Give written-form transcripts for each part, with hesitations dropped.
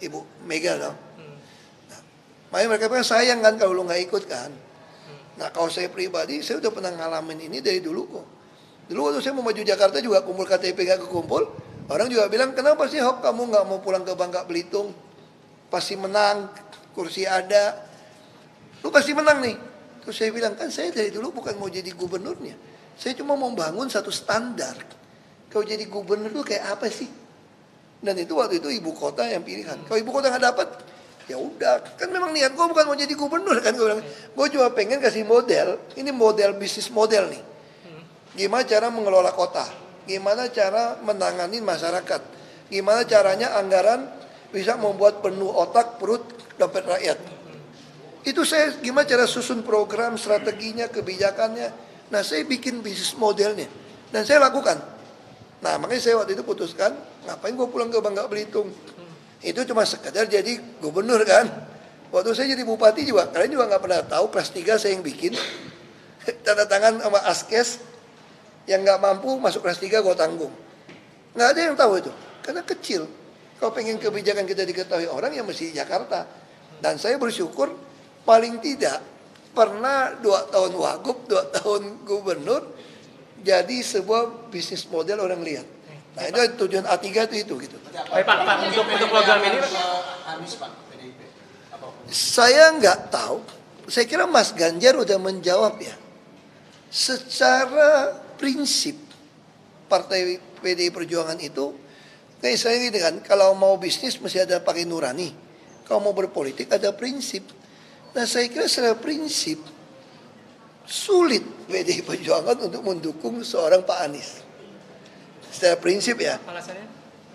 Ibu Mega dong. Nah, makanya mereka bilang sayang kan kalau lu nggak ikut kan. Nah kalau saya pribadi, saya udah pernah ngalamin ini dari dulu kok. Dulu waktu saya mau maju Jakarta juga kumpul KTP gak kekumpul. Orang juga bilang, kenapa sih Hok kamu gak mau pulang ke Bangka Belitung? Pasti menang, kursi ada. Lu pasti menang nih. Terus saya bilang, kan saya dari dulu bukan mau jadi gubernurnya. Saya cuma mau bangun satu standar. Kalau jadi gubernur itu kayak apa sih? Dan itu waktu itu ibu kota yang pilihan. Kalau ibu kota gak dapat, ya udah. Kan memang niat gue bukan mau jadi gubernur kan. Gue bilang, gue cuma pengen kasih model. Ini model bisnis model nih. Gimana cara mengelola kota, gimana cara menangani masyarakat, gimana caranya anggaran bisa membuat penuh otak, perut, dompet rakyat. Itu saya gimana cara susun program, strateginya, kebijakannya. Nah saya bikin bisnis modelnya dan saya lakukan. Nah makanya saya waktu itu putuskan, ngapain gue pulang ke Bangka Belitung. Itu cuma sekedar jadi gubernur kan. Waktu saya jadi bupati juga, kalian juga gak pernah tahu kelas 3 saya yang bikin. Tanda tangan sama Askes. Yang nggak mampu masuk kelas 3 gue tanggung. Nggak ada yang tahu itu, karena kecil. Kalau pengen kebijakan kita diketahui orang ya mesti Jakarta. Dan saya bersyukur paling tidak pernah 2 tahun wagub, 2 tahun gubernur jadi sebuah bisnis model orang lihat. Nah itu tujuan A3 itu gitu. Baik Pak, untuk program ini saya nggak tahu. Saya kira Mas Ganjar udah menjawab ya. Secara prinsip partai PDI Perjuangan itu kayak saya gitu kan, kalau mau bisnis mesti ada pakai nurani, kalau mau berpolitik ada prinsip. Nah saya kira secara prinsip sulit PDI Perjuangan untuk mendukung seorang Pak Anies secara prinsip ya. Alasannya?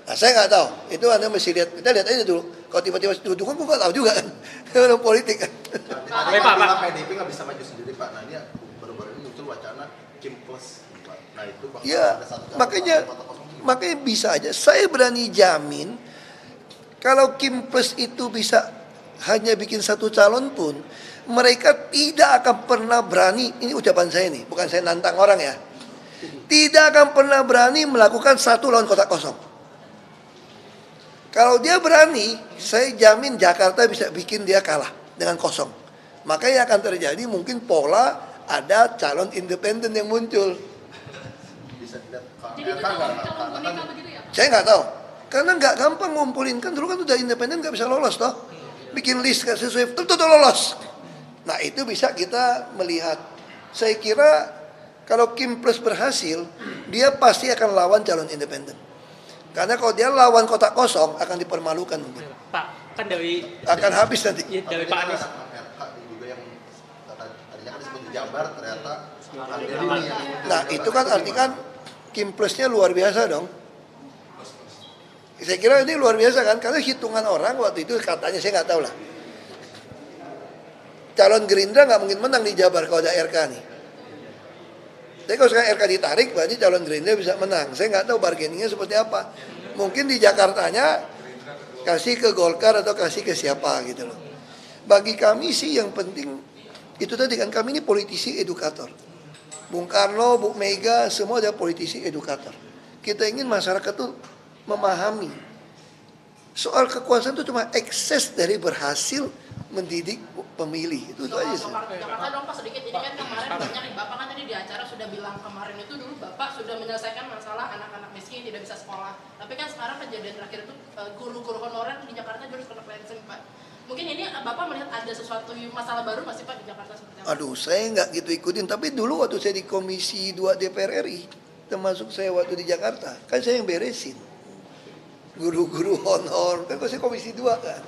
Nah, saya nggak tahu, itu Anda mesti lihat, kita lihat aja dulu. Kalau tiba-tiba dukung, gue nggak tahu juga kan, kalau politik kan. Baik Pak, PDIP nggak bisa maju sendiri Pak. Nah ini baru-baru ini muncul wacana Kim Plus. Nah itu ya makanya bisa aja. Saya berani jamin kalau Kim Plus itu bisa hanya bikin satu calon pun, mereka tidak akan pernah berani. Ini ucapan saya nih, bukan saya nantang orang ya. Tidak akan pernah berani melakukan satu lawan kotak kosong. Kalau dia berani, saya jamin Jakarta bisa bikin dia kalah dengan kosong. Makanya akan terjadi mungkin pola ada calon independen yang muncul. Jadi itu calon boneka begitu ya? Saya nggak tahu, karena nggak gampang ngumpulin. Kan dulu kan udah independen nggak bisa lolos toh. Bikin list nggak sesuai, tentu lolos. Nah itu bisa kita melihat. Saya kira kalau Kim Plus berhasil, dia pasti akan lawan calon independen. Karena kalau dia lawan kotak kosong akan dipermalukan mungkin. Pak, kan dari Akan habis nanti. ya, dari Pak Anies. RK juga yang tadinya kan disebut di Jabar ternyata Nah itu kan artikan Kim Plusnya luar biasa dong. Saya kira ini luar biasa kan, karena hitungan orang waktu itu katanya saya nggak tahu lah. Calon Gerindra nggak mungkin menang di Jabar kalau ada RK nih. Tapi kalau sekarang RK ditarik, berarti calon Gerindra bisa menang. Saya nggak tahu bargainingnya seperti apa. Mungkin di Jakartanya kasih ke Golkar atau kasih ke siapa gitu loh. Bagi kami sih yang penting itu tadi kan, kami ini politisi edukator. Bung Karno, Bu Mega, semua ada politisi edukator. Kita ingin masyarakat tuh memahami. Soal kekuasaan itu cuma ekses dari berhasil mendidik pemilih. Itu aja sih. Jakarta dong Pak sedikit, ini kan kemarin banyak nih, Bapak kan tadi di acara sudah bilang kemarin itu dulu Bapak sudah menyelesaikan masalah anak-anak miskin tidak bisa sekolah. Tapi kan sekarang kejadian terakhir itu guru-guru honorer di Jakarta juga harus kena pensiun Pak. Mungkin ini Bapak melihat ada sesuatu masalah baru masih Pak di Jakarta seperti apa? Aduh, saya nggak gitu ikutin. Tapi dulu waktu saya di Komisi 2 DPR RI, termasuk saya waktu di Jakarta, kan saya yang beresin. Guru-guru honor, kan saya Komisi 2 kan.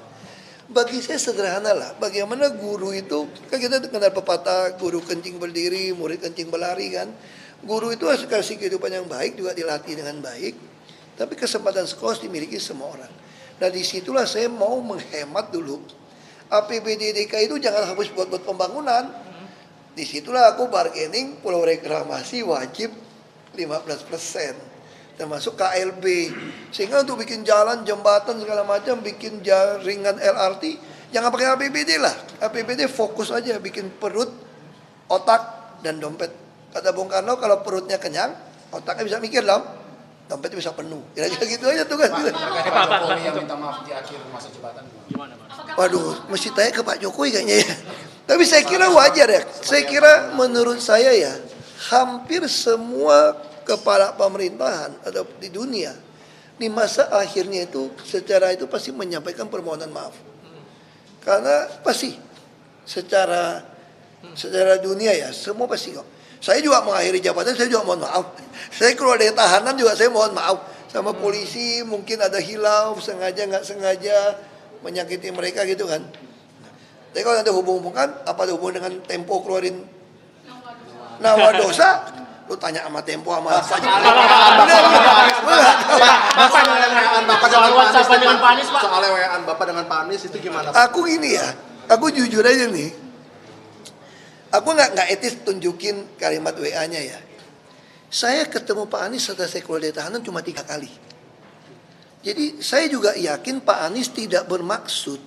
Bagi saya sederhana lah, bagaimana guru itu, kan kita kenal pepatah, guru kencing berdiri, murid kencing berlari kan. Guru itu harus kasih kehidupan yang baik, juga dilatih dengan baik. Tapi kesempatan sekolah dimiliki semua orang. Nah disitulah saya mau menghemat dulu. APBD DKI itu jangan habis buat pembangunan. Disitulah aku bargaining pulau reklamasi wajib 15%. Termasuk KLB. Sehingga untuk bikin jalan, jembatan segala macam, bikin jaringan LRT, jangan pakai APBD lah. APBD fokus aja bikin perut, otak, dan dompet. Kata Bung Karno kalau perutnya kenyang, otaknya bisa mikir dong. dompetnya bisa penuh. Kira-kira gitu aja tugas kita. Terkait Pak Jokowi yang minta maaf di akhir masa jabatan gimana? Gimana, Pak? Waduh, mesti tanya ke Pak Jokowi kayaknya ya. Tapi saya kira wajar ya. Saya kira menurut saya ya, hampir semua kepala pemerintahan atau di dunia di masa akhirnya itu secara itu pasti menyampaikan permohonan maaf. Karena pasti secara dunia ya semua pasti kok. Saya juga mengakhiri jabatan, saya juga mohon maaf. Saya keluar dari tahanan juga saya mohon maaf sama polisi, mungkin ada hilaf sengaja nggak sengaja menyakiti mereka gitu kan. Tapi kalau ada hubung-hubungan, apa ada hubungan dengan Tempo keluarin nawa dosa? Lu tanya sama Tempo sama Soal WhatsApp dengan Pak Anies, Pak. Soal WA-an Bapak dengan Pak Anies itu gimana, Pak? Aku gini ya, aku jujur aja nih. Aku nggak etis tunjukin kalimat WA-nya ya. Saya ketemu Pak Anies setelah saya keluar dari tahanan cuma 3 kali. Jadi saya juga yakin Pak Anies tidak bermaksud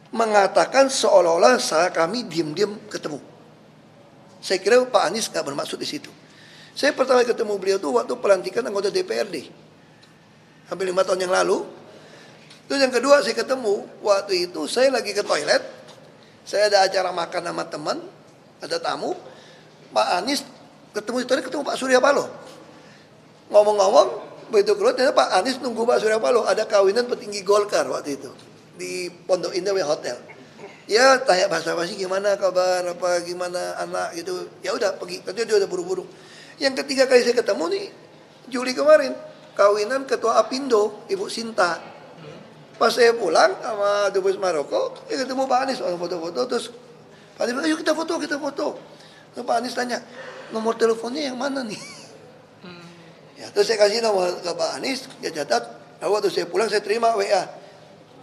mengatakan seolah-olah kami diam-diam ketemu. Saya kira Pak Anies nggak bermaksud di situ. Saya pertama ketemu beliau tuh waktu pelantikan anggota DPRD. Hampir 5 tahun yang lalu. Terus yang kedua saya ketemu, waktu itu saya lagi ke toilet. Saya ada acara makan sama teman, ada tamu. Pak Anies ketemu di toilet, ketemu Pak Surya Paloh. Ngomong-ngomong, begitu keluar, ternyata Pak Anies nunggu Pak Surya Paloh. Ada kawinan petinggi Golkar waktu itu. Di Pondok Indah Hotel. Ya tanya basa-basi gimana kabar, apa gimana anak gitu. Ya udah pergi, tadi dia udah buru-buru. Yang ketiga kali saya ketemu nih, Juli kemarin, kawinan Ketua Apindo, Ibu Sinta. Pas saya pulang sama Dubes Maroko, ketemu Pak Anies, foto-foto, terus Pak Anies bilang, ayo kita foto. Terus Pak Anies tanya, nomor teleponnya yang mana nih? Ya, terus saya kasih nomor ke Pak Anies, dia catat, lalu waktu saya pulang saya terima WA,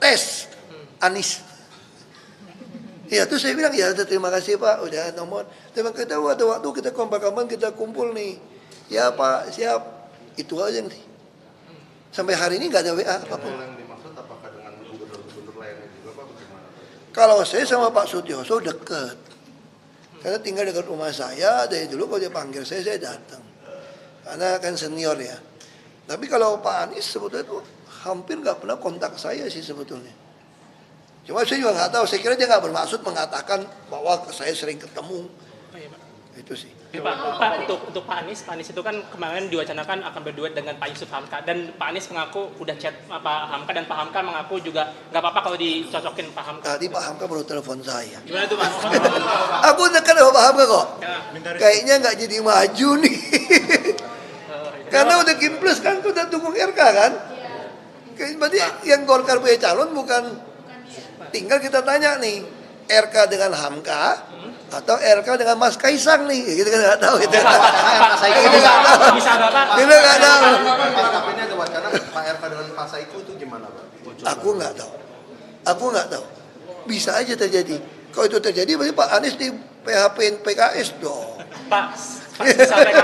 tes Anies. Ya, terus saya bilang, ya terima kasih Pak, udah nomor. Terima kita waktu kita kompak-kompak, kita kumpul nih. Ya Pak, siap. Itu aja nih. Sampai hari ini nggak ada WA apapun. Yang dimaksud apakah dengan gubernur-gubernur lainnya juga, Pak, bagaimana? Kalau saya sama Pak Sutioso dekat. Karena tinggal dekat rumah saya, dari dulu kalau dia panggil saya datang. Karena kan senior ya. Tapi kalau Pak Anies sebetulnya itu hampir nggak pernah kontak saya sih sebetulnya. Cuma saya juga nggak tahu, saya kira dia nggak bermaksud mengatakan bahwa saya sering ketemu. Oh, iya, Pak. Itu sih. Pak, untuk Pak Anies itu kan kemarin diwacanakan akan berduet dengan Pak Yusuf Hamka, dan Pak Anies mengaku udah chat Pak Hamka, dan Pak Hamka mengaku juga nggak apa-apa kalau dicocokin Pak Hamka. Tadi Pak Hamka baru telepon saya. Gimana tuh Pak? Aku dekat sama Pak Hamka kok. Ya. Kayaknya nggak jadi maju nih. Karena udah Kim Plus kan, udah dukung RK kan. Berarti yang Golkar punya calon bukan. Tinggal kita tanya nih, RK dengan Hamka atau RK dengan Mas Kaisang nih, kita kan nggak tahu itu. Bisa nggak Pak? Kita nggak tahu. Tapi ini ada wacana Pak RK dengan Pak Saiku itu gimana, Pak? Aku nggak tahu. Bisa aja terjadi. Kalau itu terjadi, berarti Pak Anies di PHP-in PKS dong. Pak, misalnya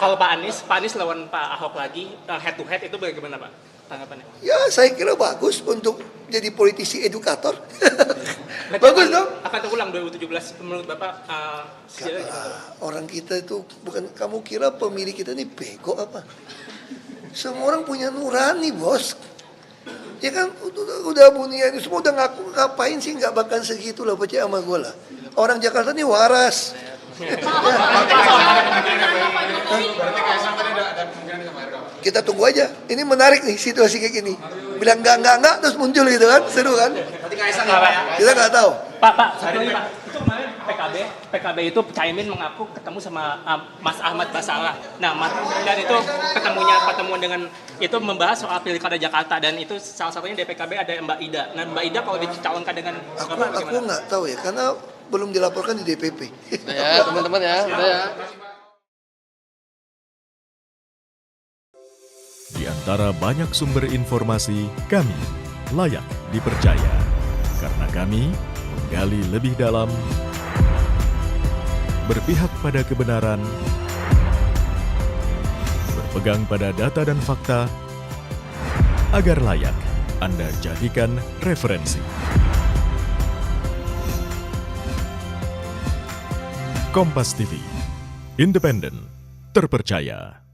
kalau Pak Anies lawan Pak Ahok lagi head to head, itu bagaimana Pak tanggapannya? Ya saya kira bagus untuk jadi politisi edukator. Bagus dong. Akan terulang 2017 menurut Bapak? Orang kita itu bukan, kamu kira pemilih kita ini bego apa? Semua orang punya nurani bos. Ya kan udah bunian semua udah ngaku, ngapain sih nggak bakal segitu lah, percaya sama gue lah. Orang Jakarta ini waras. Kita tunggu aja. Ini menarik nih situasi kayak gini. Bilang enggak terus muncul gitu kan, seru kan? Kita nggak tahu. Pak, satu lagi Pak. Itu kemarin PKB itu Caimin mengaku ketemu sama Mas Ahmad Basarah. Nah, dan itu pertemuan dengan itu membahas soal pilkada Jakarta, dan itu salah satunya di PKB ada Mbak Ida. Nah, Mbak Ida kalau dicalonkan dengan Bapak Aku nggak tahu ya, karena belum dilaporkan di DPP. Ya, teman-teman ya, udah ya. Di antara banyak sumber informasi, kami layak dipercaya. Karena kami menggali lebih dalam, berpihak pada kebenaran, berpegang pada data dan fakta, agar layak Anda jadikan referensi. Kompas TV, independen, terpercaya.